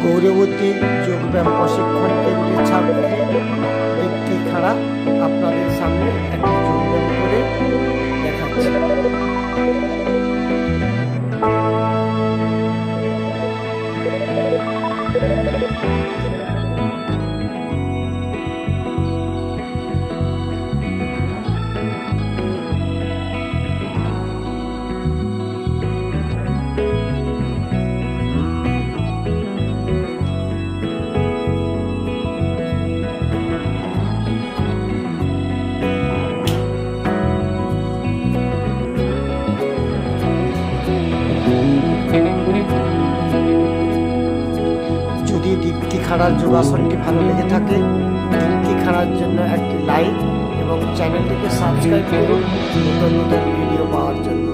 গৌরবতী যোগব্যায়াম প্রশিক্ষণ কেন্দ্রের ছাত্রী দীপ্তি খাড়া আপনাদের সামনে একটি যোগব্যায়াম করে দেখাচ্ছে। যদি দীপ্তি খাড়ার যোগাসনটি ভালো লেগে থাকে, দীপ্তি খাড়ার জন্য একটি লাইক এবং চ্যানেলটিকে সাবস্ক্রাইব করুন নতুন নতুন ভিডিও পাওয়ার জন্য।